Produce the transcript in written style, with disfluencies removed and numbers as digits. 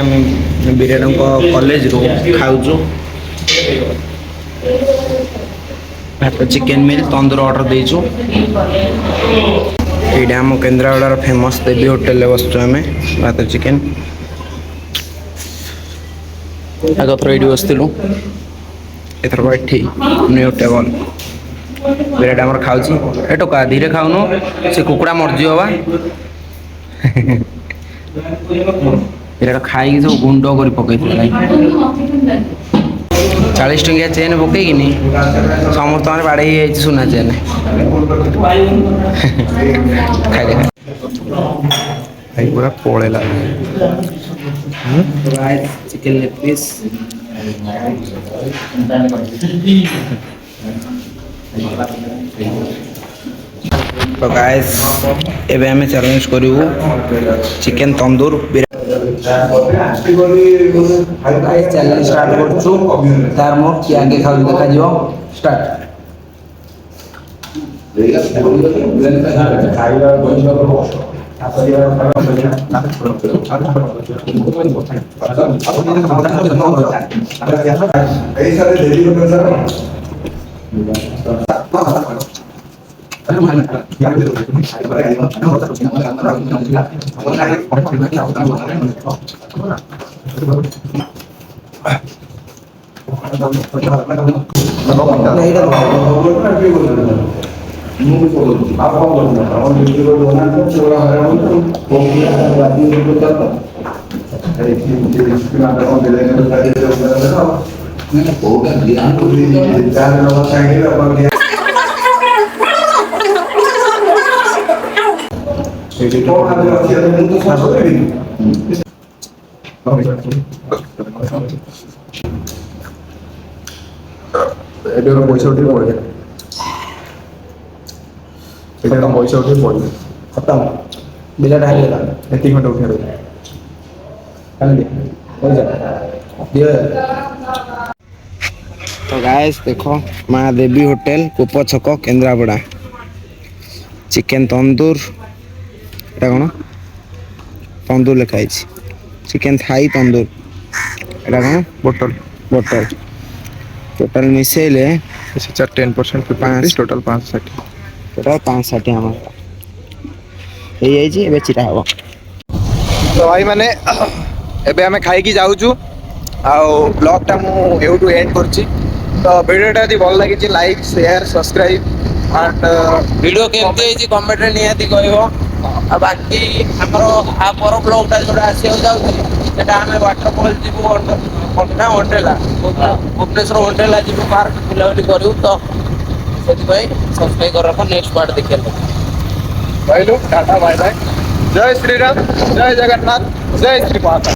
ଆମେ ବିରାଟଙ୍କ କଲେଜରୁ ଖାଉଛୁ ଭାତ ଚିକେନ ମିଲ୍ ତନ୍ଦୁର ଅର୍ଡ଼ର ଦେଇଛୁ। ଏଇଟା ଆମ କେନ୍ଦ୍ରାପଡ଼ାର ଫେମସ୍ ଦେବୀ ହୋଟେଲରେ ବସିଛୁ ଆମେ ଭାତ ଚିକେନ। ଆଗ ଥର ଏଇଠି ବସିଥିଲୁ, ଏଥର ଏଠି ନ୍ୟୁ ଟେବଲ। ବିରାଟ ଆମର ଖାଉଛି। ଏ ଟୋକା ଧୀରେ ଖାଉନୁ, ସେ କୁକୁଡ଼ା ମରିଯିବ ବା। ବିରାଟ ଖାଇକି ସବୁ ଗୁଣ୍ଡ କରି ପକେଇଥିଲା। 40 ଟଙ୍କିଆ ଚେନ୍ ପକେଇକିନି ସମସ୍ତଙ୍କର ବାଡ଼େଇ ହେଇଯାଇଛି ସୁନା ଚେନ୍। ଖାଇଦେ ଭାଇ ପୁରା ପଳେଇଲା। ଚିକେନ ଲେଗ ପିସ୍ ତ ଗାଇସ୍ ଏବେ ଆମେ ଚ୍ୟାଲେଞ୍ଜ କରିବୁ ଚିକେନ ତନ୍ଦୁର। ଚ୍ୟାଲେଞ୍ଜ ଷ୍ଟାର୍ଟ କରୁଛୁ। ତାର ମୋର କିଏ ଆଗେ ଖାଉଛି ଦେଖାଯିବ। ଷ୍ଟାର୍ଟ। ପଇସା ଉଠିକି ପଳେଇବେ। ଏଇଟା ପଇସା ଉଠିକି ପଳେଇବେ। ଖତମ। ବିରାଟ ହାରିଗଲା। ଏତିକି ଖଣ୍ଡେ ଉଠେଇବେ। ତ ଗାଇସ୍ ଦେଖ ମା ଦେବୀ ହୋଟେଲ କୂପ ଛକ କେନ୍ଦ୍ରାପଡ଼ା। ଚିକେନ ତନ୍ଦୁର, ଏଟା କ'ଣ ତନ୍ଦୁର ଲେଖା ହେଇଛି। ଚିକେନ ଥାଇ ତନ୍ଦୁର, ଏଟା କ'ଣ ବୋଟଲ ବଟର। ଟୋଟାଲ ମିଶେଇଲେ 10% 50 ଟୋଟାଲ 560। ଟୋଟାଲ 560 ଆମର ହେଇଯାଇଛି। ଏବେ ଚିରା ହବ। ତ ଭାଇ ମାନେ ଏବେ ଆମେ ଖାଇକି ଯାଉଛୁ। ଆଉ ବ୍ଲଗଟା ମୁଁ ଏଇଠୁ ଏଣ୍ଡ କରୁଛି। ତ ଭିଡ଼ିଓଟା ଯଦି ଭଲ ଲାଗିଛି like share subscribe and video କେମିତି ହେଇଛି କମେଣ୍ଟରେ ନିହାତି କହିବ। ଆଉ ବାକି ଆମର ଆ ପର ବ୍ଲଗଟା ଯୋଉଟା ଆସିବାକୁ ଯାଉଛି ସେଟା ଆମେ ୱାଟରଫଲ୍ ଯିବୁ ୱଣ୍ଡରଲା ଭୁବନେଶ୍ୱର ୱଣ୍ଡରଲା ଯିବୁ ପାର୍କ ବୁଲାବୁଲି କରିବୁ। ତ ସେଥିପାଇଁ ସବସ୍କ୍ରାଇବ୍ କରି ରଖ। ନେକ୍ସଟ ପାର୍ଟ ଦେଖିବାକୁ ରହିଲୁ। Tata bye bye. ଜୟ ଶ୍ରୀରାମ, ଜୟ ଜଗନ୍ନାଥ, ଜୟ ଶ୍ରୀ ମହାକାଳ।